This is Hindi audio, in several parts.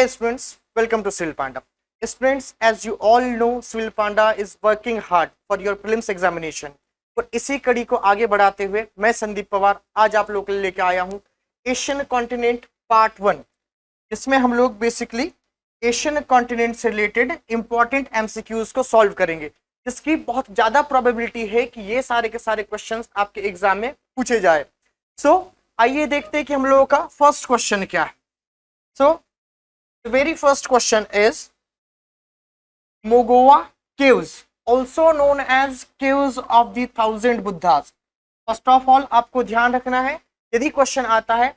Hey students, welcome to Civil Panda. Students, as you all know, Civil Panda is working hard for your prelims examination. और इसी कड़ी को आगे बढ़ाते हुए मैं संदीप पवार आज आप लोगों के लिए लेके आया हूँ एशियन कॉन्टिनेंट पार्ट 1, जिसमें हम लोग बेसिकली एशियन कॉन्टिनेंट से रिलेटेड इंपॉर्टेंट एमसीक्यूज को सॉल्व करेंगे, जिसकी बहुत ज्यादा प्रोबेबिलिटी है कि ये सारे के सारे क्वेश्चंस आपके एग्जाम में पूछे जाए। सो आइए देखते हैं कि हम लोगों का फर्स्ट क्वेश्चन क्या है। सो the very first question is Mogoa caves, also known as caves of the thousand Buddhas. First of all आपको ध्यान रखना है, यदि क्वेश्चन आता है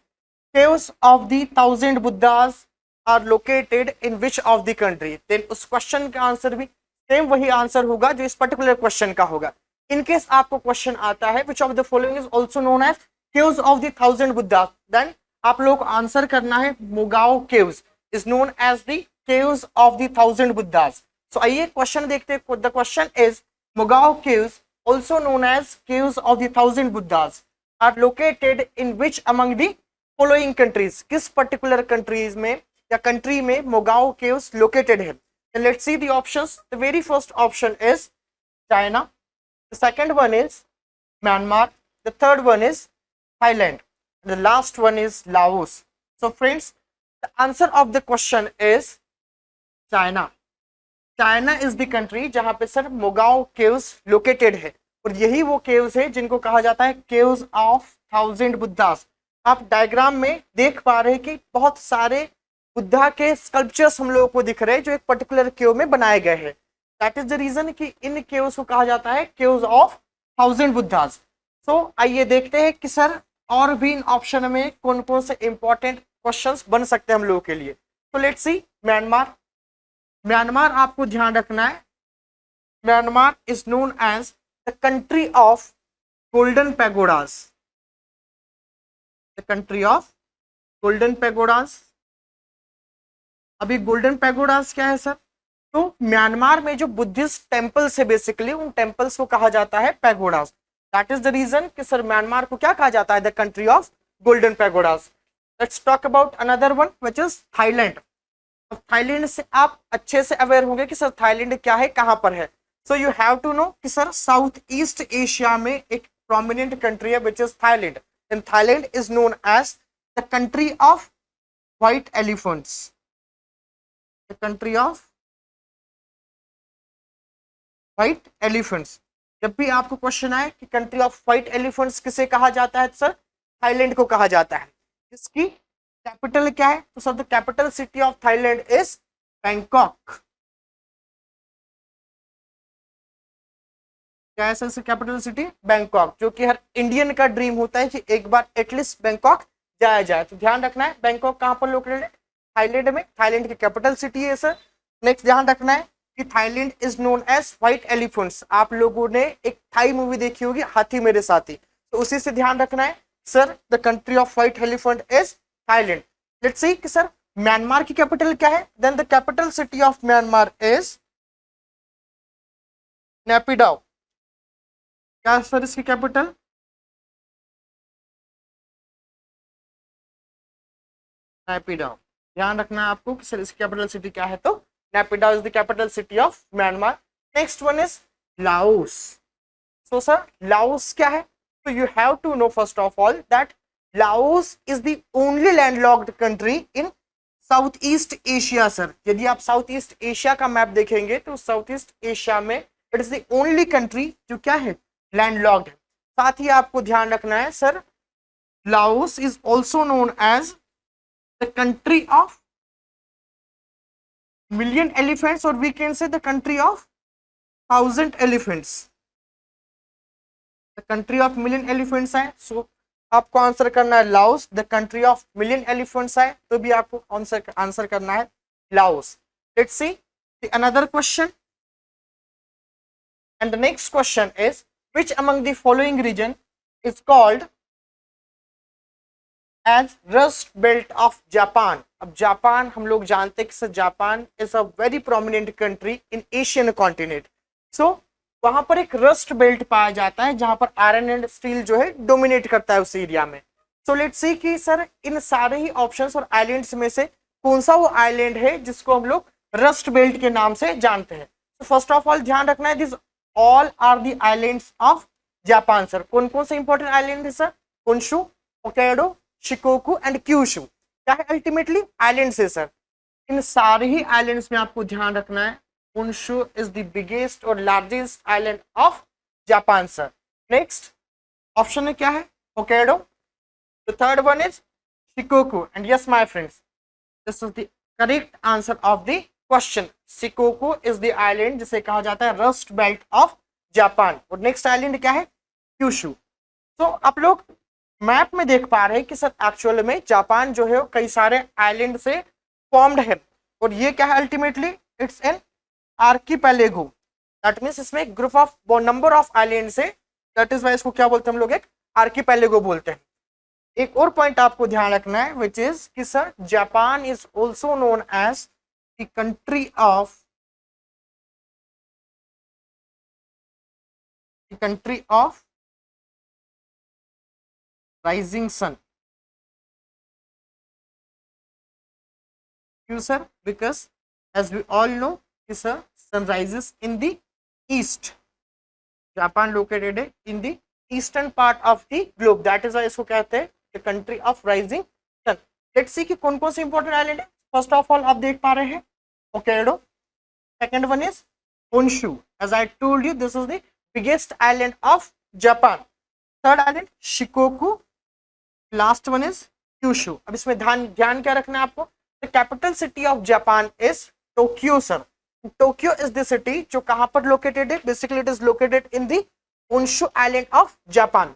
caves of the thousand Buddhas are located in which of the country, then उस क्वेश्चन का आंसर भी सेम वही आंसर होगा जो इस पर्टिकुलर क्वेश्चन का होगा। इन केस आपको क्वेश्चन आता है which of the following is also known as caves of the thousand Buddhas, then आप लोग आंसर करना है मोगाओ caves is known as the caves of the thousand Buddhas. So आइए क्वेश्चन देखते हैं। The question is Mogao caves, also known as caves of the thousand Buddhas, are located in which among the following countries? किस particular countries में या country में Mogao caves located है? Then let's see the options. The very first option is China. The second one is Myanmar. The third one is Thailand. The last one is Laos. So friends, the answer of the question is China. China is the country जहां पे सर मोगाओ caves located है, और यही वो caves है जिनको कहा जाता है caves of thousand Buddhas. आप डायग्राम में देख पा रहे हैं कि बहुत सारे बुद्धा के स्कल्पचर्स हम लोगों को दिख रहे हैं जो एक पर्टिकुलर केव में बनाए गए हैं। दैट इज द रीजन कि इन केव्स को कहा जाता है caves of thousand Buddhas. सो आइए देखते हैं कि सर और भी इन ऑप्शन में कौन कौन से इंपॉर्टेंट क्वेश्चंस बन सकते हैं हम लोगों के लिए। तो लेट्स सी म्यांमार। म्यांमार आपको ध्यान रखना है, Myanmar is known as the country of golden pagodas. The country of golden pagodas. अभी गोल्डन पैगोडास क्या है सर? तो म्यांमार में जो बुद्धिस्ट टेम्पल्स है बेसिकली उन टेम्पल्स को कहा जाता है pagodas. That is the reason कि सर म्यांमार को क्या कहा जाता है? The country of golden pagodas. Let's talk about another one which is Thailand. Thailand से आप अच्छे से अवेयर होंगे कि सर थाईलैंड क्या है, कहां पर है। So you have to know कि सर साउथ ईस्ट एशिया में एक प्रोमिनेंट कंट्री है which is Thailand, and Thailand is known as the country of white elephants. The country of white elephants. जब भी आपको क्वेश्चन आए कि कंट्री ऑफ व्हाइट एलिफेंट्स किसे कहा जाता है, सर थाईलैंड को कहा जाता है। इसकी कैपिटल क्या है? तो sir the capital city of Thailand is Bangkok. क्या है सर कैपिटल सिटी? बैंकॉक, जो कि हर इंडियन का ड्रीम होता है कि एक बार एटलीस्ट बैंकॉक जाया जाए। तो ध्यान रखना है बैंकॉक कहां पर लोकेटेड है? थाईलैंड में। थाईलैंड की कैपिटल सिटी है सर। नेक्स्ट ध्यान रखना है कि Thailand is known as white elephants. आप लोगों ने एक थाई मूवी देखी होगी, हाथी मेरे साथी, तो उसी से ध्यान रखना है sir the country of white elephant is Thailand. Let's see कि सर म्यांमार की कैपिटल क्या है? Then the capital city of Myanmar is Naypyidaw. क्या है सर इसकी कैपिटल? नेपिडाओ। ध्यान रखना है आपको कि सर इसकी कैपिटल सिटी क्या है, तो Naypyidaw is the capital city of Myanmar. Next one is Laos. So sir Laos क्या है? So you have to know first of all that Laos is the only landlocked country in Southeast Asia sir. यदि आप साउथ ईस्ट एशिया का मैप देखेंगे तो साउथ ईस्ट एशिया में it is the only country जो क्या है? लैंडलॉक्ड है। साथ ही आपको ध्यान रखना है sir Laos is also known as the country of million elephants, or we can say the country of thousand elephants. The country of million elephants है। सो आपको आंसर करना है Laos. The country of million elephants है तो भी आपको आंसर करना है Laos. Let's see another question, and the next question is which among the following region is called as rust belt of Japan. अब जापान हम लोग जानते हैं कि sir Japan is a very prominent country in Asian continent. So वहां पर एक रस्ट बेल्ट पाया जाता है जहां पर आयरन एंड स्टील जो है डोमिनेट करता है उस एरिया में। सो लेट्स सी कि सर इन सारे ही ऑप्शंस और आइलैंड्स में से कौन सा वो आइलैंड है जिसको हम लोग रस्ट बेल्ट के नाम से जानते हैं? तो फर्स्ट ऑफ ऑल ध्यान रखना है, this all are the islands of Japan sir. कौन कौन से इंपॉर्टेंट आइलैंड है sir? Honshu, Hokkaido, Shikoku and Kyushu. क्या है? अल्टीमेटली आइलैंड है सर। इन सारे ही आइलैंड्स में आपको ध्यान रखना है, होन्शु इज द बिगेस्ट और largest island of Japan sir. Next option में क्या है? Hokkaido. The third one is Shikoku and yes my friends, this is the correct answer of the question. Shikoku is the island जिसे कहा जाता है रस्ट बेल्ट ऑफ जापान। और नेक्स्ट आइलैंड क्या है? क्यूशु। तो आप लोग मैप में देख पा रहे हैं कि सर एक्चुअल में जापान जो है कई सारे आइलैंड से फॉर्म्ड है। और ये क्या है? Ultimately it's an archipelago, that means इसमें group of number of island से, दैट इज वाई इसको क्या बोलते हैं हम लोग? एक आर्किपेलागो बोलते हैं। एक और पॉइंट आपको ध्यान रखना है विच इज कि sir Japan is also known as the country of rising sun. क्यों sir? Because as we all know कि sir sun rises in the east. Japan located है in the eastern part of the globe, that is why इसको कहते हैं the country of rising sun. Let's see कि कौन कौन से इंपॉर्टेंट आइलैंड है। फर्स्ट ऑफ ऑल आप देख पा रहे हैं Hokkaido, second one is Honshu, as I told you this is the biggest island of Japan. Third island Shikoku, last one is Kyushu. अब इसमें ध्यान क्या रखना है आपको? The capital city of Japan is Tokyo sir. Tokyo is the city जो कहां पर लोकेटेड है? Basically it is located in the Honshu island of Japan.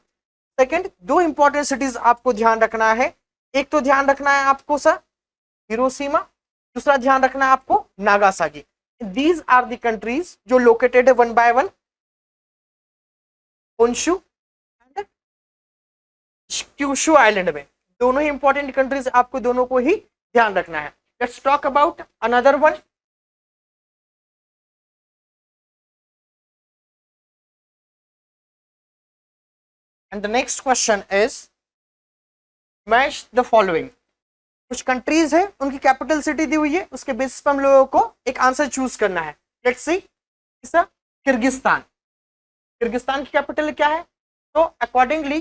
Second, दो इंपॉर्टेंट सिटीज आपको ध्यान रखना है। एक तो ध्यान रखना है आपको सर हिरोशिमा, दूसरा ध्यान रखना है आपको Nagasaki. These are the countries जो लोकेटेड है one by one Honshu and Kyushu island में। दोनों ही इंपॉर्टेंट कंट्रीज, आपको दोनों को ही ध्यान रखना है। Let's talk about another one. And the next question is match the following. कुछ कंट्रीज है, उनकी कैपिटल सिटी दी हुई है, उसके बेसिस पर हम लोगों को एक आंसर चूज करना है। Let's C, Kyrgyzstan. किर्गिस्तान की कैपिटल क्या है? तो accordingly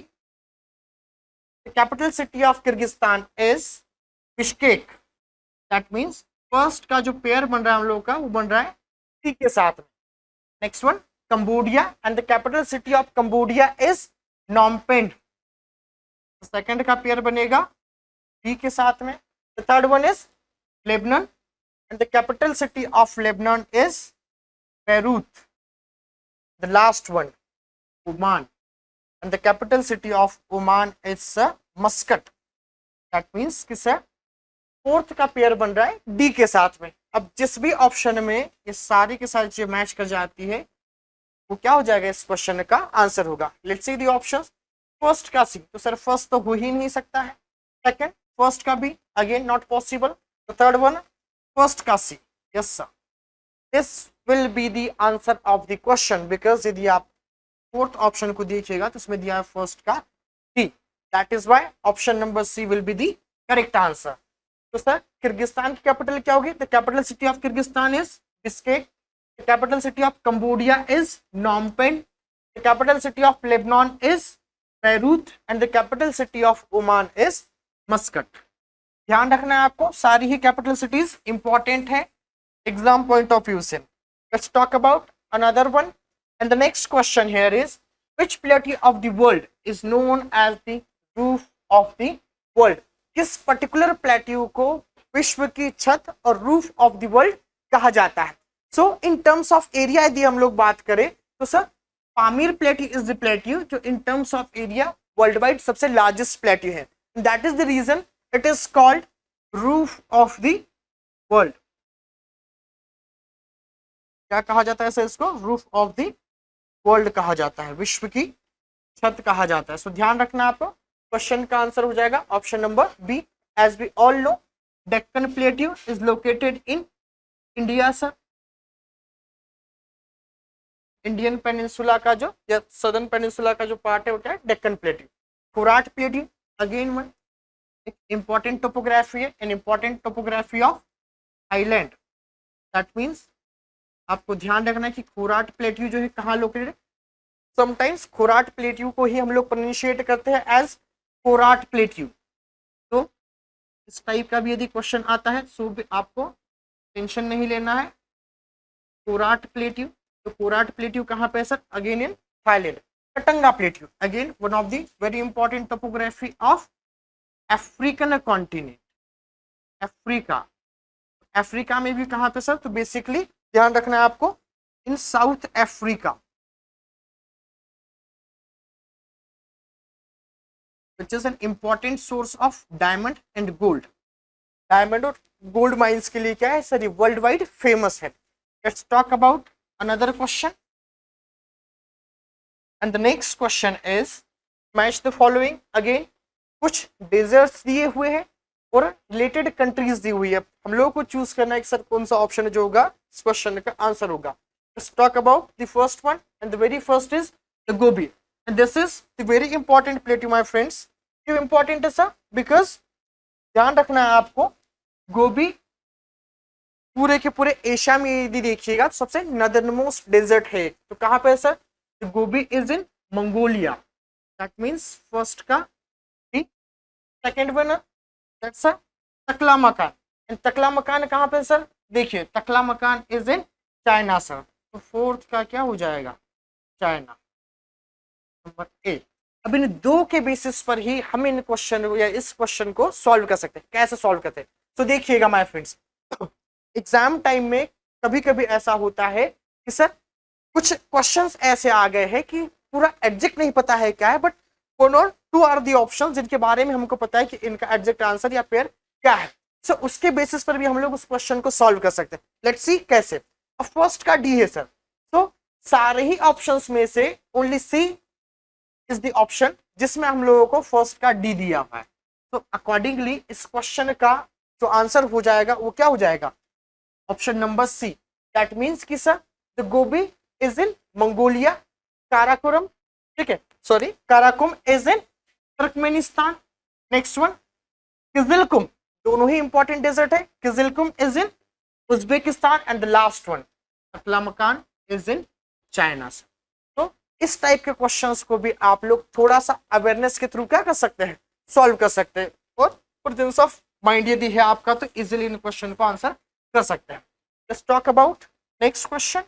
the capital city of Kyrgyzstan is Bishkek. That means first का जो पेयर बन रहा है हम लोगों का वो बन रहा है सी के साथ में। Next one Cambodia and the capital city of Cambodia is Phnom Penh. Second का पेयर बनेगा बी के साथ में। The third one is Lebanon and the capital city of Lebanon is Beirut. The last one Oman and the capital city of Oman is Muscat. That means किस है? फोर्थ का पेयर बन रहा है डी के साथ में। अब जिस भी ऑप्शन में ये सारी के साथ जो मैच कर जाती है वो क्या हो जाएगा? इस क्वेश्चन का आंसर होगा। Let's see the options. First का सी, तो सर फर्स्ट तो हो ही नहीं सकता है। सेकंड फर्स्ट का B, again not possible. The third one first का C, yes sir, this will be the answer of the question. Because यदि आप फोर्थ ऑप्शन को देखिएगा तो उसमें दिया है फर्स्ट का C, that is Y option number C will be the correct answer. तो सर किर्गिस्तान की कैपिटल क्या होगी? The capital city of Kyrgyzstan is Bishkek. The capital city of Cambodia is Phnom Penh. The capital city of Lebanon is Beirut and the capital city of Oman is Muscat. ध्यान रखना है आपको, सारी ही कैपिटल सिटीज इंपॉर्टेंट है एग्जाम पॉइंट ऑफ व्यू से। Let's talk about another one and the next question here is which plateau of the world is known as the roof of the world. किस पर्टिकुलर प्लेट्यू को विश्व की छत और रूफ ऑफ द वर्ल्ड कहा जाता है? So in terms of area यदि हम लोग बात करें तो sir Pamir plateau is the plateau जो in terms of area world wide सबसे लार्जेस्ट प्लेट्यू है। That is the reason it is called roof of the world. क्या कहा जाता है सर इसको? रूफ ऑफ द वर्ल्ड कहा जाता है, विश्व की छत कहा जाता है। सो ध्यान रखना आपको, क्वेश्चन का आंसर हो जाएगा option number B. As we all know Deccan plateau is located in India sir. Indian peninsula का जो सदर्न पेनिनसुला का जो पार्ट है वो क्या है? Deccan plateau. Khorat plateau again one एक इंपॉर्टेंट टोपोग्राफी है, an important topography of island. That means आपको ध्यान रखना है कि खोराट प्लेट्यू जो है कहाँ लोकेटेड है। समटाइम्स खोराट प्लेट्यू को ही हम लोग प्रोनाउंशिएट करते हैं एज खोराट प्लेट्यू। तो इस टाइप का भी यदि क्वेश्चन आता है सो भी आपको टेंशन नहीं लेना है। कोराट प्लेट्यू, तो कोराट प्लेट्यू कहाँ पे है sir? Again in Thailand. Katanga plateau again one of the very important topography of African continent, Africa. Africa में भी कहाँ पे सर? तो बेसिकली ध्यान रखना है आपको in South Africa, which is an important source of diamond and gold। Diamond और गोल्ड माइंस के लिए क्या है सर? ये वर्ल्ड वाइड फेमस है। Let's talk about another question and the next question is match the following. Again कुछ डेजर्ट्स दिए हुए हैं और रिलेटेड कंट्रीज दी हुई है। हम लोगों को चूज करना है कि सर कौन सा ऑप्शन जो होगा इस क्वेश्चन का आंसर होगा। Let's talk about the first one and the very first is the Gobi and this is the very important plateau my friends. क्यों इंपॉर्टेंट है सर? बिकॉज ध्यान रखना है आपको, गोबी पूरे के पूरे एशिया में यदि देखिएगा तो सबसे नदर्न मोस्ट डेजर्ट है। तो कहाँ पे है sir? Gobi is in Mongolia. That means first का बी। सेकेंड वन दैट्स तकला मकान एंड तकला मकान कहाँ पे सर? देखिए तकला मकान इज इन चाइना सर। तो फोर्थ का क्या हो जाएगा? चाइना। Number A. अब इन दो के बेसिस पर ही हम इन क्वेश्चन या इस क्वेश्चन को सॉल्व कर सकते हैं। कैसे सॉल्व करते हैं? तो देखिएगा माय फ्रेंड्स, एग्जाम टाइम में कभी कभी ऐसा होता है कि सर कुछ क्वेश्चंस ऐसे आ गए हैं कि पूरा एग्जैक्ट नहीं पता है क्या है, बट वन और टू आर दी ऑप्शंस जिनके बारे में हमको पता है कि इनका एग्जैक्ट आंसर या पेयर क्या है। सो उसके बेसिस पर भी हम लोग उस क्वेश्चन को सॉल्व कर सकते हैं। लेट्स सी कैसे। अब फर्स्ट का डी है सर। तो सारे ही ऑप्शंस में से only C is the option जिसमें हम लोगों को फर्स्ट का डी दिया हुआ है। तो अकॉर्डिंगली इस क्वेश्चन का जो आंसर हो जाएगा वो क्या हो जाएगा? Option number C. That means कि sir the Gobi is in Mongolia. Karakoram, ठीक है, sorry Karakum is in Turkmenistan. Next one Kyzylkum, दोनों ही इंपॉर्टेंट डेजर्ट है। Kyzylkum is in Uzbekistan and the last one Taklamakan is in China. तो इस टाइप के क्वेश्चंस को भी आप लोग थोड़ा सा अवेयरनेस के थ्रू क्या कर सकते हैं? सॉल्व कर सकते हैं। और प्रेजेंस ऑफ माइंड यदि है आपका तो इजीली इन क्वेश्चन को आंसर कर सकते हैं। Let's talk about next question.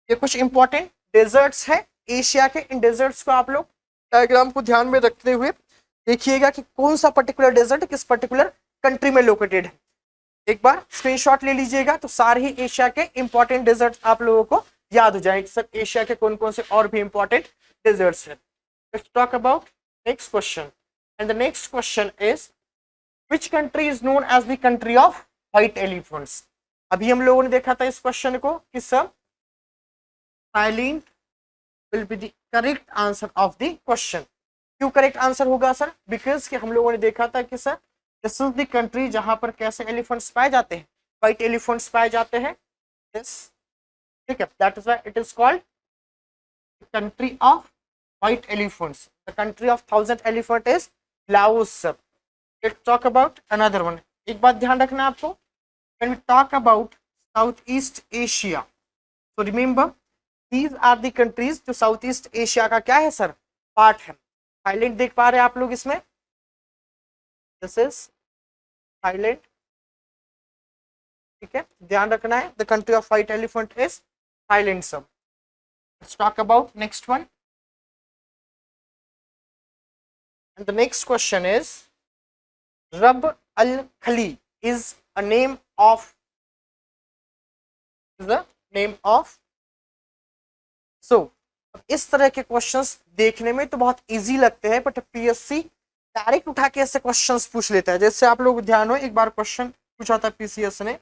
ये कुछ इंपॉर्टेंट डेजर्ट्स है एशिया के। इन डेजर्ट्स को आप लोग डायग्राम को ध्यान में रखते हुए देखिएगा कि कौन सा पर्टिकुलर डेजर्ट किस पर्टिकुलर कंट्री में लोकेटेड है। एक बार स्क्रीनशॉट ले लीजिएगा तो सारे ही एशिया के इंपॉर्टेंट डेजर्ट्स आप लोगों को याद हो जाएंगे। सर एशिया के कौन कौन से और भी इंपॉर्टेंट डेजर्ट्स हैं। Let's talk about next question and the next question is which country is known as the country of white elephants. अभी हम लोगों ने देखा था इस क्वेश्चन को कि sir Thailand will be the correct answer of the question. क्यों करेक्ट आंसर होगा सर? बिकॉज कि हम लोगों ने देखा था कि sir this is the country जहां पर कैसे एलिफेंट्स पाए जाते हैं? व्हाइट एलिफेंट्स पाए जाते हैं। यस, ठीक है, that is why it is called country of white elephants. The country of 1000 elephant is Laos sir. Let's talk about another one. एक बात ध्यान रखना है आपको, when we talk about South east Asia, so remember these are the countries जो साउथ ईस्ट एशिया का क्या है सर? पार्ट है। थाईलैंड देख पा रहे हैं आप लोग इसमें, दिस इज थाईलैंड, ठीक है, ध्यान रखना है। The country of white elephant is Thailand sir. Let's talk about next one and the next question is Rab al Khali is a name of so इस तरह के क्वेश्चंस देखने में तो बहुत इजी लगते हैं, बट पीएससी डायरेक्ट उठा के ऐसे क्वेश्चंस पूछ लेता है। जैसे आप लोग ध्यान हो, एक बार क्वेश्चन पूछा था पीसीएस ने,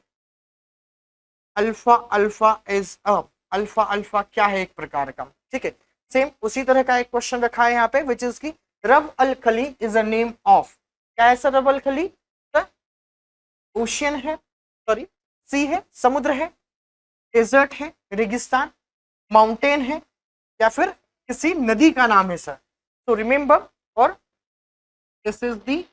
alpha alpha is alpha alpha क्या है एक प्रकार का, ठीक है। सेम उसी तरह का एक क्वेश्चन रखा है यहाँ पे, विच इज की रब अल खली इज अ नेम ऑफ, क्या है सर रब अल खली? ओशियन है, सॉरी सी है, समुद्र है, डेजर्ट है, रेगिस्तान, माउंटेन है, या फिर किसी नदी का नाम है सर। तो रिमेंबर, और this is the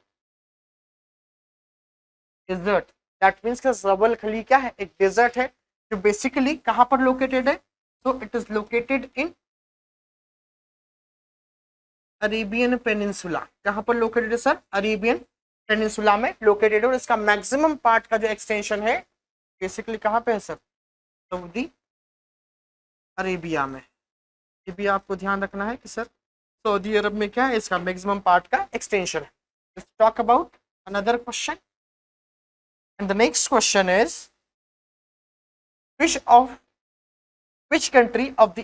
desert. That means कि जबल खली क्या है, एक डेजर्ट है जो बेसिकली कहां पर लोकेटेड है, तो it is located in Arabian peninsula. कहां पर लोकेटेड है सर, अरेबियन पेनिनसुला में लोकेटेड है। और इसका मैक्सिमम पार्ट का जो एक्सटेंशन है बेसिकली कहां पे है सर, सऊदी अरेबिया में। ये भी आपको ध्यान रखना है कि सर सऊदी अरब में क्या है, इसका मैक्सिमम पार्ट का एक्सटेंशन है। Let's talk about another question and the next question is which country of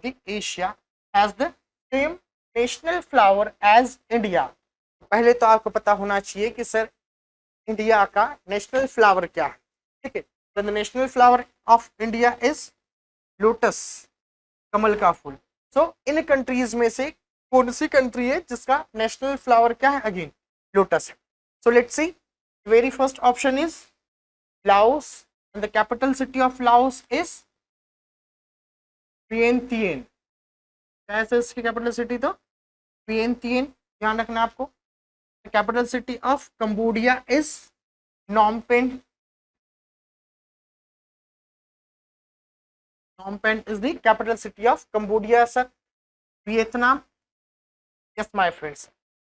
the Asia has the same national flower as India? पहले तो आपको पता होना चाहिए कि सर इंडिया का नेशनल फ्लावर क्या है, ठीक है। The national flower of India is lotus, कमल का फूल। सो इन कंट्रीज में से कौन सी कंट्री है जिसका नेशनल फ्लावर क्या है, अगेन लोटस है। So let's see, very first option is Laos and the capital city of Laos is Vientiane। कैसे इसकी कैपिटल सिटी, तो वियेंतियन, ध्यान रखना आपको। The capital city of Cambodia is Phnom Penh. Phnom Penh is the capital city of Cambodia sir. Vietnam, yes my friends,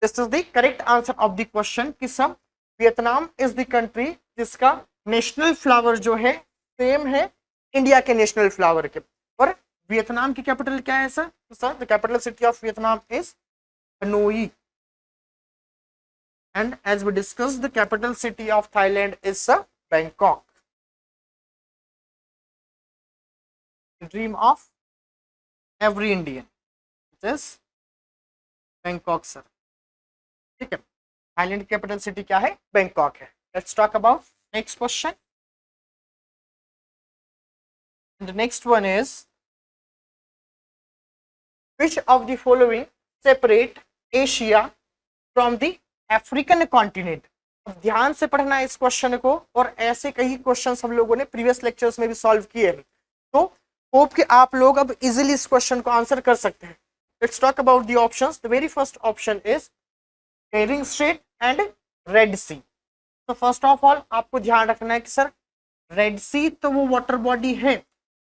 this is the correct answer of the question कि सब वियतनाम इज द कंट्री जिसका नेशनल फ्लावर जो है सेम है इंडिया के नेशनल फ्लावर के। और वियतनाम की कैपिटल क्या है सर, तो sir the capital city of Vietnam is Hanoi. And as we discuss the capital city of Thailand is sir Bangkok. Dream of every Indian is Bangkok sir, ठीक है। थाईलैंड की कैपिटल सिटी क्या है, बैंकॉक है। Let's talk about next question. And the next one is which of the following separate Asia from the African continent? अब ध्यान से पढ़ना है इस क्वेश्चन को, और ऐसे कई क्वेश्चंस हम लोगों ने प्रीवियस लेक्चर्स में भी सॉल्व किए हैं, तो होप कि आप लोग अब इजीली इस क्वेश्चन को आंसर कर सकते हैं। Let's talk about the options. The very first option is Bering Strait and red Sea. तो फर्स्ट ऑफ ऑल आपको ध्यान रखना है कि सर रेड सी तो वो वाटर बॉडी है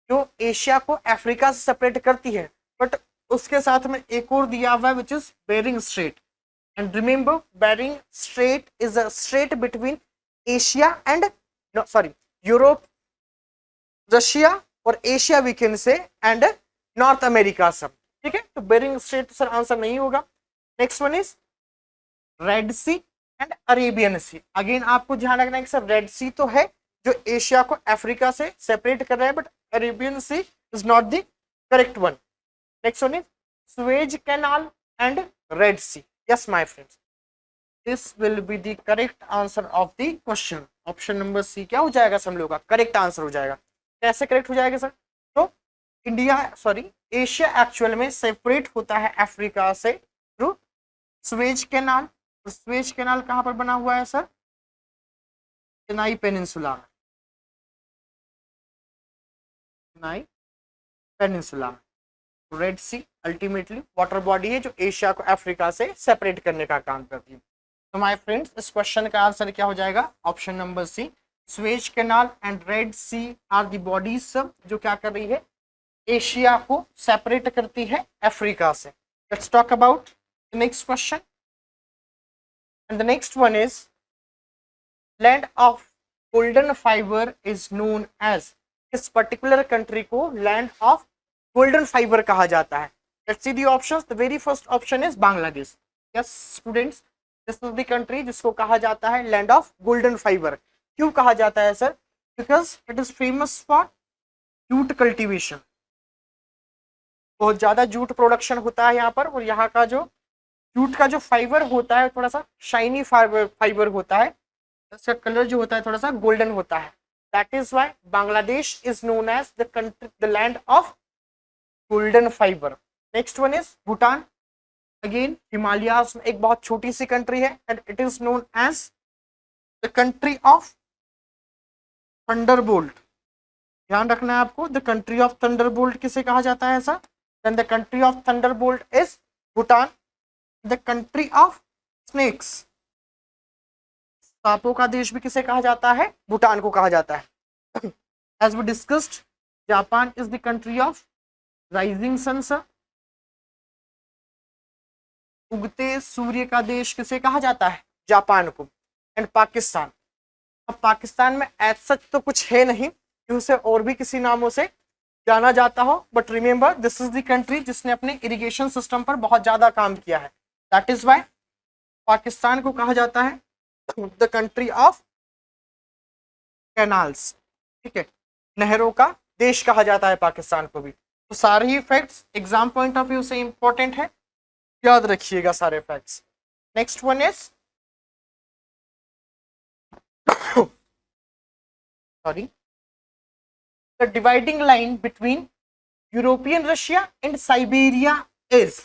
जो एशिया को अफ्रीका से सेपरेट करती है, बट उसके साथ में एक और दिया हुआ है which is Bering Strait. And remember Bering Strait is a strait between Asia and Europe, Russia और Asia we can say and North America सब, ठीक है। तो बेरिंग स्ट्रेट सर आंसर नहीं होगा। Next one is red sea and Arabian sea. Again आपको ध्यान रखना है कि सर रेड सी तो है जो एशिया को अफ्रीका से सेपरेट कर रहा है, but Arabian sea is not the correct one. Next one is Suez canal and red sea. Yes my friends, this will be the correct answer of the question. Option number C क्या हो जाएगा सब लोगों का करेक्ट आंसर हो जाएगा। कैसे करेक्ट हो जाएगा सर, तो एशिया एक्चुअल में सेपरेट होता है अफ्रीका से through Suez canal. Suez canal कहां पर बना हुआ है sir, Sinai peninsula. Sinai peninsula. Red see ultimately water body है जो एशिया को अफ्रीका से सेपरेट करने का काम करती है। तो माय फ्रेंड्स इस क्वेश्चन का आंसर क्या हो जाएगा, option number C. Suez canal and red sea are the bodies सब जो क्या कर रही है, एशिया को सेपरेट करती है अफ्रीका से। Let's talk about the next question. And the next one is land of golden fiber is known as। इस पर्टिकुलर कंट्री को लैंड ऑफ गोल्डन फाइबर कहा जाता है। Let's see the options. The very first option is Bangladesh. Yes students, this is the country जिसको कहा जाता है लैंड ऑफ गोल्डन फाइबर। क्यों कहा जाता है sir, because it is famous for jute cultivation. बहुत ज्यादा जूट प्रोडक्शन होता है यहाँ पर, और यहाँ का जो जूट का जो फाइबर होता है थोड़ा सा शाइनी फाइबर होता है, इसका कलर जो होता है थोड़ा सा गोल्डन होता है। That is why Bangladesh is known as the country the land of golden fibre. Next one is Bhutan. Again Himalayas में एक बहुत छोटी सी कंट्री है and it is known as the country of thunderbolt. ध्यान रखना है आपको, द कंट्री ऑफ थंडरबोल्ट किसे कहा जाता है ऐसा, then the country of thunderbolt is Bhutan. The country of snakes, सांपों का देश भी किसे कहा जाता है? भूटान को कहा जाता है। As we discussed, Japan is the country of rising sun sir, उगते सूर्य का देश किसे कहा जाता है? जापान को। एंड पाकिस्तान, अब पाकिस्तान में एज सच तो कुछ है नहीं कि उसे और भी किसी नामों से जाना जाता हो, but remember this is the country जिसने अपने इरिगेशन सिस्टम पर बहुत ज्यादा काम किया है, दैट इज वाई पाकिस्तान को कहा जाता है द कंट्री ऑफ कैनाल्स, ठीक है, नहरों का देश कहा जाता है पाकिस्तान को भी। तो सारे ही facts exam point of view से इंपॉर्टेंट है, याद रखिएगा सारे facts. Next one is sorry, the dividing line between European Russia and Siberia is,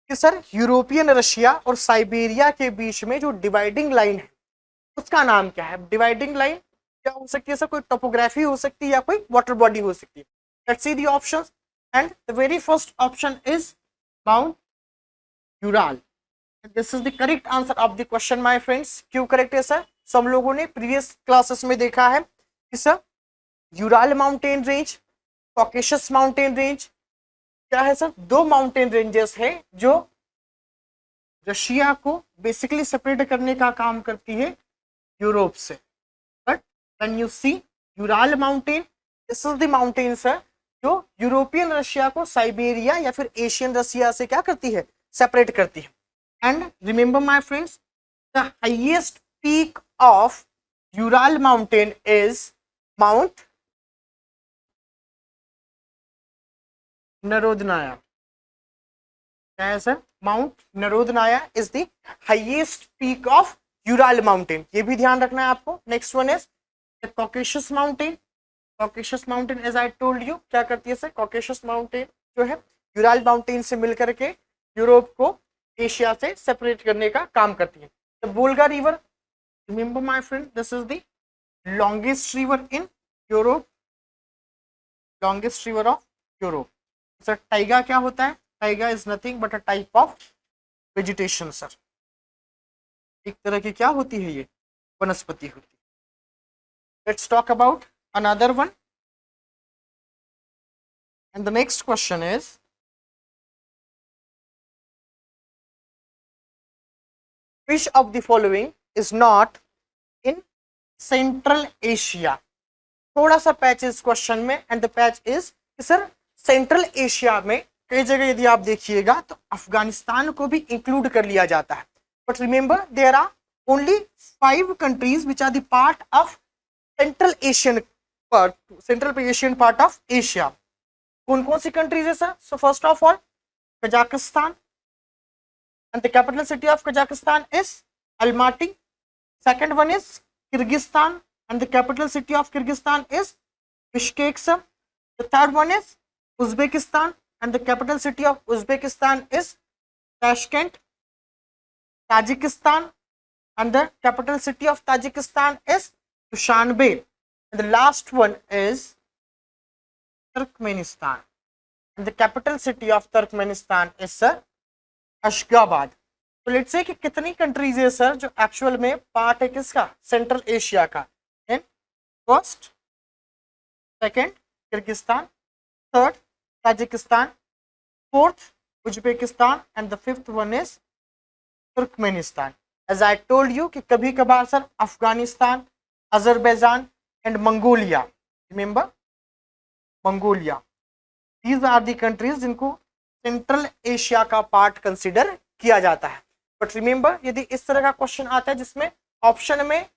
कि सर यूरोपियन रशिया और साइबेरिया के बीच में जो डिवाइडिंग लाइन है उसका नाम क्या है? डिवाइडिंग लाइन क्या हो सकती है सर? कोई टोपोग्राफी हो सकती है या कोई वाटर बॉडी हो सकती है। Let's see the options and the very first option is mount Ural. This is the correct answer of the question my friends. क्यों करेक्ट है सर? सब लोगों ने प्रीवियस क्लासेस में देखा है कि sir Ural mountain range, Caucasus mountain range क्या है सर? दो माउंटेन रेंजेस है जो रशिया को बेसिकली सेपरेट करने का काम करती है यूरोप से। But when you see Ural mountain, this is the mountain sir जो यूरोपियन रशिया को साइबेरिया या फिर एशियन रशिया से क्या करती है? सेपरेट करती है। And remember my friends, the highest peak of Ural mountain is Mount Narodnaya. क्या है sir? Mount Narodnaya is the highest peak of Ural mountain, ये भी ध्यान रखना है आपको। Next one is the Caucasus mountain. Caucasus mountain as I told you क्या करती है सर? कॉकेशस माउंटेन जो है यूराल माउंटेन से मिलकर के यूरोप को एशिया से सेपरेट करने का काम करती है। The Volga river, remember my friend, this is the longest river in Europe, longest river of Europe. Sir Tyga क्या होता है? Tyga is nothing but a type of vegetation sir, एक तरह की क्या होती है? ये वनस्पति होती है। Let's talk about another one and the next question is which of the following is not in Central Asia? थोड़ा सा पैच इस क्वेश्चन में and the patch is sir central Asia में कई जगह यदि आप देखिएगा तो अफगानिस्तान को भी इंक्लूड कर लिया जाता है, but remember there are only 5 countries which are the part of central Asian part of Asia. कौन कौन सी कंट्रीज है sir? So first of all Kazakhstan and the capital city of Kazakhstan is Almaty. Second one is Kyrgyzstan and the capital city of Kyrgyzstan is Bishkek. The third one is Uzbekistan and the capital city of Uzbekistan is Tashkent. Tajikistan and the capital city of Tajikistan is Dushanbe. And the last one is Turkmenistan and the capital city of Turkmenistan is Ashgabat. तो लेट्स से कि कितनी कंट्रीज है सर जो एक्चुअल में पार्ट है किसका? सेंट्रल एशिया का। And first, second Kyrgyzstan, third Tajikistan, fourth Uzbekistan and the fifth one is Turkmenistan. As I told you कि कभी कभार sir Afghanistan, Azerbaijan and Mongolia, remember Mongolia, these are the countries जिनको सेंट्रल एशिया का पार्ट कंसिडर किया जाता है। बट रिमेंबर यदि इस तरह का क्वेश्चन आता है जिसमें ऑप्शन में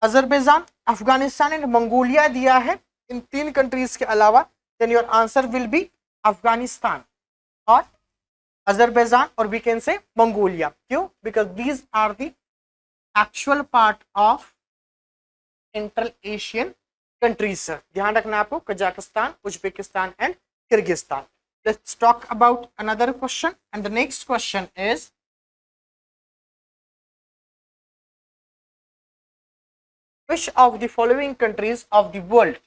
अजरबैजान, अफगानिस्तान एंड मंगोलिया दिया है इन 3 कंट्रीज के अलावा, then your answer will be Afghanistan और अजरबैजान और वी कैन से मंगोलिया। क्यों? Because these are the actual part of central Asian countries sir. ध्यान रखना आपको, Kazakhstan, Uzbekistan and Kyrgyzstan. Let's talk about another question and the next question is which of the following countries of the world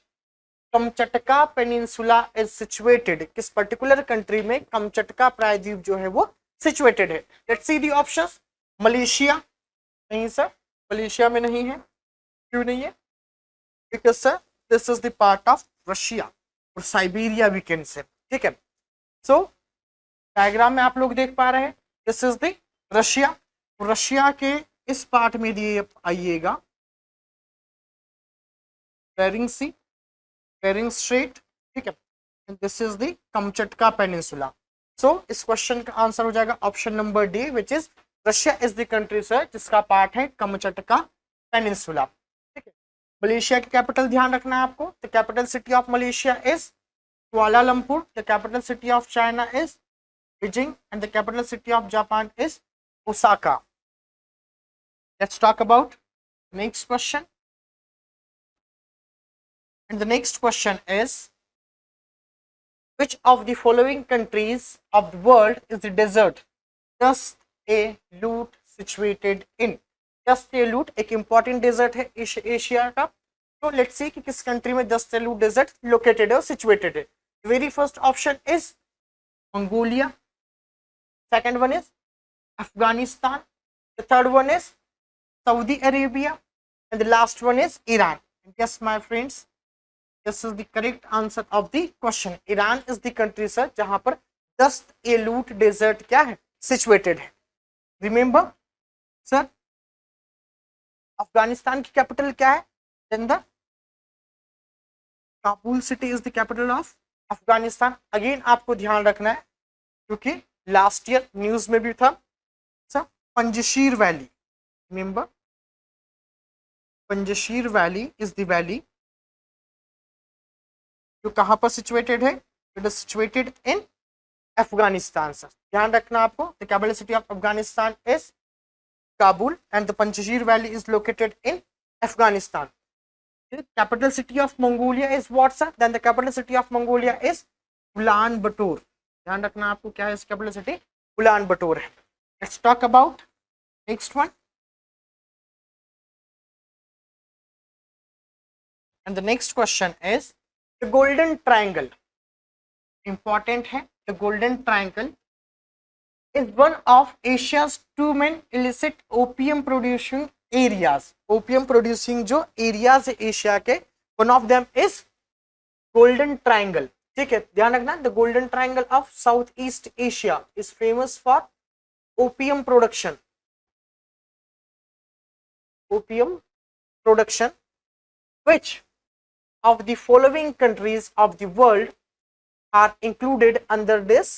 Kamchatka peninsula is situated? किस पर्टिकुलर कंट्री में कमचटका प्रायद्वीप जो है वो सिचुएटेड है? Let's C the options. Malaysia नहीं सर, मलेशिया में नहीं है। क्यों नहीं है? Because sir this is the part of Russia और साइबेरिया वी कैन से, ठीक है। सो डायग्राम में आप लोग देख पा रहे हैं, this is the Russia. Russia के इस पार्ट में दिए आइएगा बेरिंग सी, बेरिंग स्ट्रेट, ठीक है। This is the Kamchatka peninsula. So इस क्वेश्चन का आंसर हो जाएगा option number D, which is Russia is the country sir जिसका पार्ट है कमचटका पेनिनसुला, ठीक है। मलेशिया की कैपिटल ध्यान रखना है आपको। The capital city of Malaysia is Kuala Lumpur, the capital city of China is Beijing, and the capital city of Japan is Osaka. Let's talk about next question, and the next question is, which of the following countries of the world is the desert just a lute situated in? just a lute एक important desert है एशिया का। तो लेट्स सी कि किस कंट्री में just a lute desert located है और situated है। Very first option is Mongolia, second one is Afghanistan, the third one is Saudi Arabia, and the last one is Iran. Yes my friends, this is the correct answer of the question. Iran is the country sir जहां पर दस्त ए लूट डेजर्ट क्या है, situated है। Remember sir, अफगानिस्तान की कैपिटल क्या है? Then the Kabul city is the capital of Afghanistan. Again आपको ध्यान रखना है क्योंकि लास्ट ईयर न्यूज में भी था sir, Panjshir valley. Remember Panjshir valley is the valley जो कहां पर सिचुएटेड है? It is situated in Afghanistan sir, ध्यान रखना आपको। The capital city of Afghanistan is Kabul and the Panjshir valley is located in Afghanistan. Capital city of Mongolia is what sir? Then the capital city of Mongolia is Ulan Bator. ध्यान रखना आपको क्या है इस कैपिटल सिटी? उलान बटोर है। Let's talk about next one, and the next question is The golden triangle, important है। The golden triangle is one of Asia's two main illicit opium producing areas. Opium producing जो areas है एशिया के, one of them is golden triangle, ठीक है। ध्यान रखना, the golden triangle of Southeast Asia is famous for opium production. Opium production, which of the following countries of the world are included under this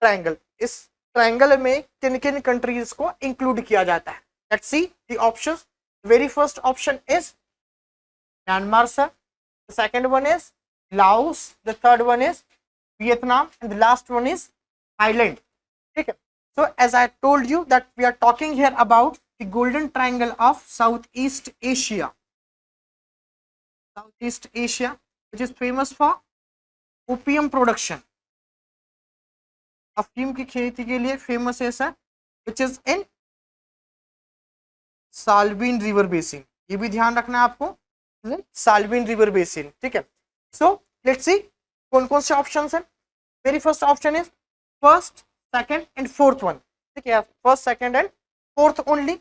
triangle? इस ट्रायंगल में किन किन कंट्रीज को इंक्लूड किया जाता है? Let's see the options. Very first option is Myanmar sir, the second one is Laos, the third one is Vietnam, and the last one is Thailand, ठीक है। So as I told you that we are talking here about the golden triangle of South east Asia. Southeast Asia, which is famous for opium production. अफीम की खेती के लिए फेमस है sir, which is in Salvin river basin. ये भी ध्यान रखना है आपको, साल्विन रिवर बेसिन, ठीक है। सो लेट्स सी कौन कौन से ऑप्शन है। Very first option is first, second and fourth one, ठीक है। First, second and fourth only.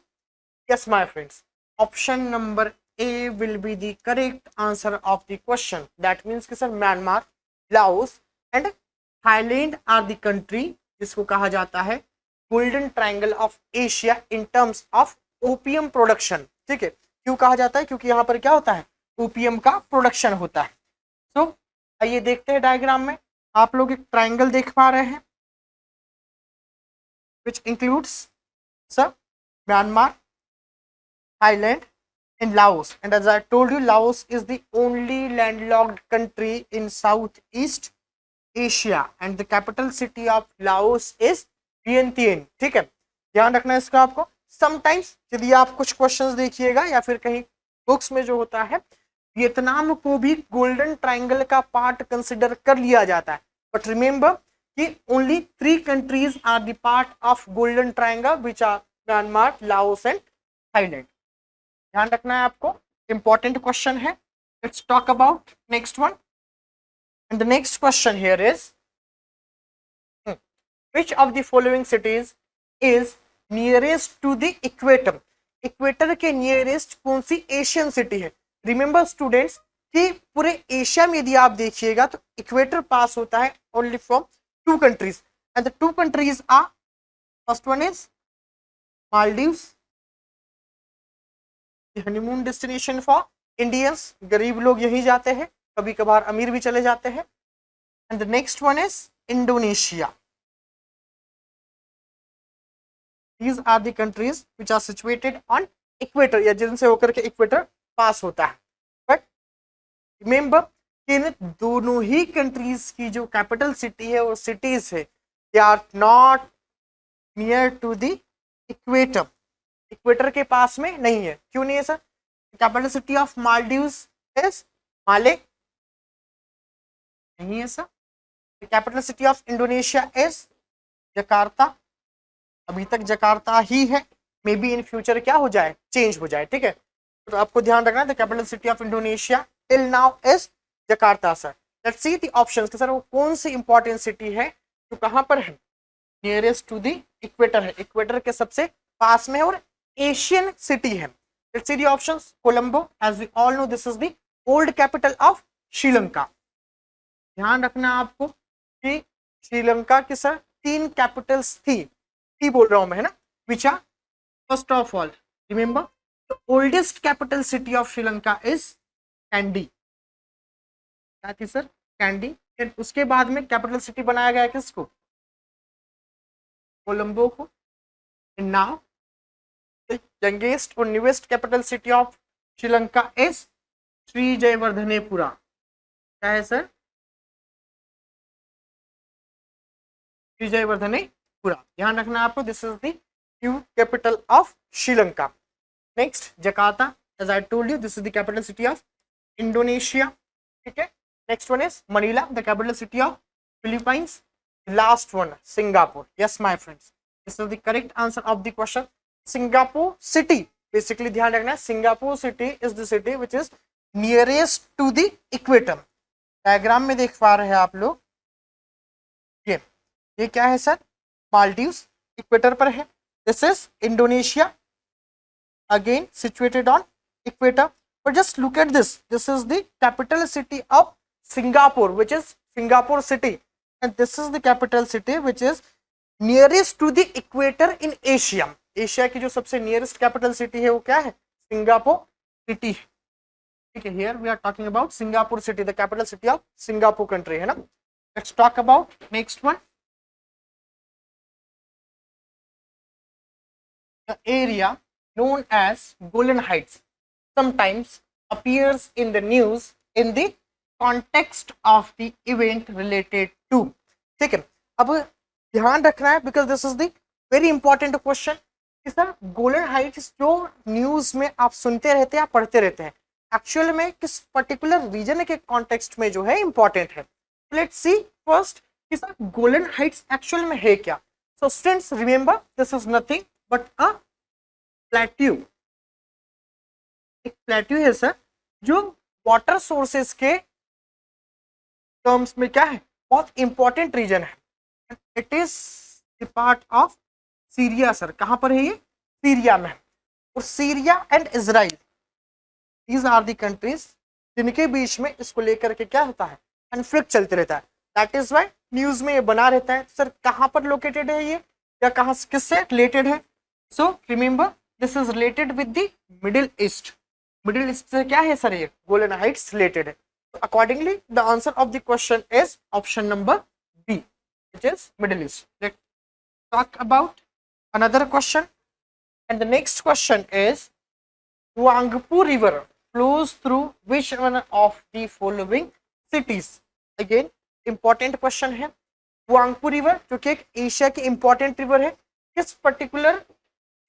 Yes my friends, option number A will be the correct answer of the question. That means कि sir Myanmar, Laos and Thailand are the country जिसको कहा जाता है golden triangle of Asia in terms of opium production, ठीक है। क्यों कहा जाता है? क्योंकि यहाँ पर क्या होता है? ओपियम का प्रोडक्शन होता है। सो आइए देखते हैं डायग्राम में। आप लोग एक ट्रायंगल देख पा रहे हैं which includes sir Myanmar, Thailand in Laos, and as I told you, Laos is the only landlocked country in Southeast Asia, and the capital city of Laos is Vientiane, ठीक है। ध्यान रखना है इसका आपको। समटाइम्स यदि आप कुछ क्वेश्चंस देखिएगा या फिर कहीं बुक्स में जो होता है, वियतनाम को भी गोल्डन ट्रायंगल का पार्ट कंसिडर कर लिया जाता है, बट रिमेंबर कि only 3 countries are the part of golden triangle which are Myanmar, Laos and Thailand. ध्यान रखना है आपको, इंपॉर्टेंट क्वेश्चन है। Let's talk about next one, and the next question here is, which of the following cities is nearest to the equator, equator के नियरेस्ट कौन सी एशियन सिटी है? रिमेंबर स्टूडेंट्स कि पूरे एशिया में यदि आप देखिएगा तो इक्वेटर पास होता है only from two countries, and the two countries are, first one is Maldives, honeymoon destination for Indians, गरीब लोग यही जाते हैं, कभी कभार अमीर भी चले जाते हैं, and the next one is Indonesia. These are the countries which are situated on equator, या जिनसे होकर के इक्वेटर पास होता है. बट रिमेंबर इन दोनों ही कंट्रीज की जो कैपिटल सिटी है और सिटीज है, they are not near to the equator, equator के पास में नहीं है. क्यों नहीं है sir? Capital city of Maldives is Male, नहीं है sir. Capital city of Indonesia is Jakarta, अभी तक जकार्ता ही है, मे बी इन फ्यूचर क्या हो जाए, चेंज हो जाए. ठीक है, तो आपको ध्यान रखना है. The capital city of Indonesia till now is Jakarta sir. Let's see the options कि सर वो कौन सी इंपॉर्टेंट सिटी है जो कहां पर है, नियरेस्ट टू द इक्वेटर है, इक्वेटर के सबसे पास में है और एशियन सिटी है. Let's see the options. Colombo, as we all know this is the old capital of Sri Lanka. ध्यान रखना आपको कि श्रीलंका की सर 3 कैपिटल्स थी बोल रहा हूं मैं, है ना. Which are, first of all remember the oldest capital city of Sri Lanka is Kandy. क्या थी सर? कैंडी. फिर उसके बाद में कैपिटल सिटी बनाया गया किसको? कोलंबो को. नाउ द यंगेस्ट और newest capital city of Sri Lanka is Sri Jayawardenepura. क्या है सर? श्री जयवर्धने पूरा. ध्यान रखना आपको, this is the new capital of Sri Lanka. Next Jakarta, as I told you this is the capital city of Indonesia. ठीक है, next one is Manila, the capital city of Philippines. Last one Singapore. Yes my friends, this is the correct answer of the question. Singapore city, basically ध्यान रखना है, Singapore city is the city which is nearest to the equator. Diagram में देख पा रहे हैं आप लोग, ये क्या है सर? मालदीव्स इक्वेटर पर है. This is Indonesia, again situated on equator. But just look at this, this is the capital city of Singapore which is Singapore city, and this is the capital city which is nearest to the equator in Asia. Asia की जो सबसे नियरेस्ट कैपिटल सिटी है वो क्या है? Singapore city. ठीक है, here we are talking about Singapore city, the capital city of Singapore country, है ना. Let's talk about next one. The area known as Golan Heights sometimes appears in the news in the context of the event related to. ठीक है, अब ध्यान रखना है because this is the very important question कि सर गोलन हाइट्स जो न्यूज में आप सुनते रहते हैं, आप पढ़ते रहते हैं, एक्चुअल में किस पर्टिकुलर रीजन के कॉन्टेक्स्ट में जो है इंपॉर्टेंट है. लेट्स सी फर्स्ट कि सर गोलन हाइट्स एक्चुअल में है क्या. So students remember this is nothing but a plateau. एक प्लेट्यू है सर जो वाटर सोर्सेस के टर्म्स में क्या है, बहुत इंपॉर्टेंट रीजन है. It is the part of Syria sir. कहां पर है ये? सीरिया में. और Syria and Israel, these are the countries जिनके बीच में इसको लेकर के क्या होता है, कॉन्फ्लिक्ट चलते रहता है. दैट इज वाई न्यूज में ये बना रहता है. सर कहां पर लोकेटेड है ये, या कहां किससे रिलेटेड है? So remember this is related with the middle east. Middle east से क्या है सर? ये गोलन हाइट्स रिलेटेड है. Accordingly the answer of the question is option number B which is middle east. Let's talk about another question, and the next question is Huangpu River flows through which one of the following cities? Again important question है. Huangpu River जो कि एक एशिया की इंपॉर्टेंट रिवर है, किस पर्टिकुलर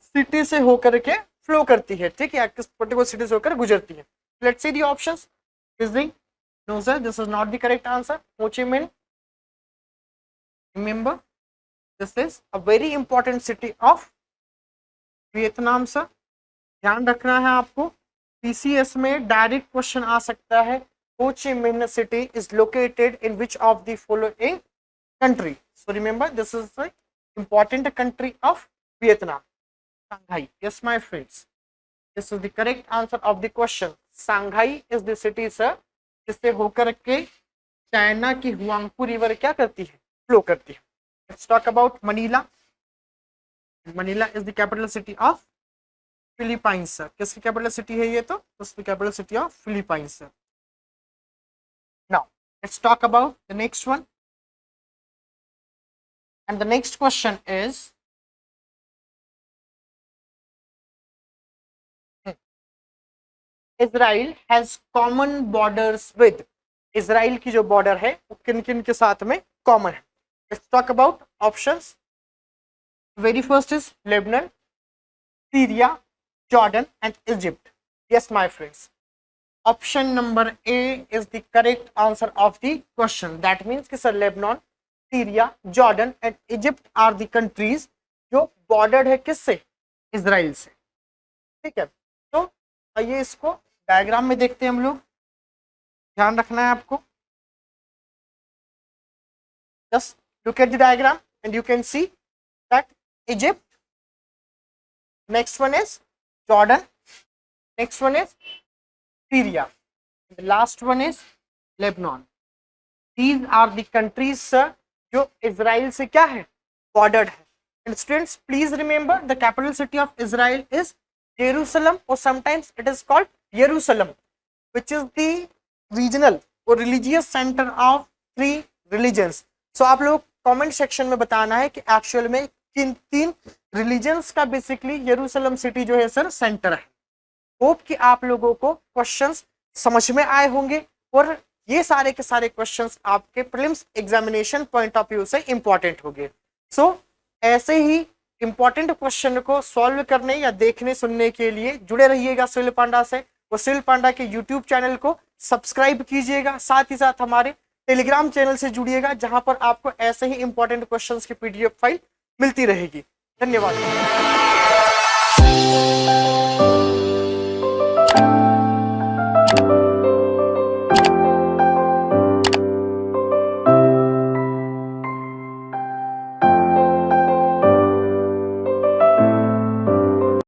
सिटी से होकर के फ्लो करती है? ठीक है, किस पर्टिकुलर सिटी से होकर गुजरती है? Let's see the options. Beijing, no sir, this is not the correct answer. Ho Chi Minh, remember this is a very important city of Vietnam sir. ध्यान रखना है आपको, पीसीएस में डायरेक्ट क्वेश्चन आ सकता है. हो Chi Minh city is located in which of the following country? So remember this is the important country of Vietnam, Shanghai. Yes, my friends. This is the correct answer of the question. Shanghai is the city, sir. जिससे होकर के चाइना की हुआंगपू रिवर क्या करती है, फ्लो करती है. Let's talk about Manila. Manila is the capital city of Philippines, sir. किसकी capital city है ये? तो this is the capital city of Philippines, sir. Now let's talk about the next one. And the next question is, Israel has common borders with. Israel की जो बॉर्डर है वो किन किन के साथ में कॉमन है? Let's talk about options. Very first is Lebanon, Syria, Jordan and Egypt. Yes my friends, option number A is the correct answer of the question. That means कि sir Lebanon, Syria, Jordan and Egypt are the countries जो बॉर्डर्ड है किससे? इसराइल से. ठीक है, तो आइए इसको डायग्राम में देखते हैं हम लोग. ध्यान रखना है आपको. Just look at the diagram and you can see that Egypt, next one is Jordan, next one is Syria, the last one is Lebanon. These are the countries sir जो इजराइल से क्या है? बॉर्डर्ड है. And students please remember the capital city of Israel is Jerusalem, or sometimes it is called Jerusalem, which is the regional or religious center of 3 religions. So आप लोग कमेंट सेक्शन में बताना है कि एक्चुअल में किन 3 रिलीजन्स का बेसिकली यरूशलेम सिटी जो है सर सेंटर है. होप कि आप लोगों को क्वेश्चंस समझ में आए होंगे और ये सारे के सारे क्वेश्चंस आपके prelims examination point of view से इंपॉर्टेंट होंगे. सो ऐसे ही इंपॉर्टेंट क्वेश्चन को सॉल्व करने या देखने सुनने के लिए जुड़े रहिएगा सुनील पांडा से. और सुनील पांडा के यूट्यूब चैनल को सब्सक्राइब कीजिएगा. साथ ही साथ हमारे टेलीग्राम चैनल से जुड़िएगा जहां पर आपको ऐसे ही इंपॉर्टेंट क्वेश्चंस की पीडीएफ फाइल मिलती रहेगी. धन्यवाद.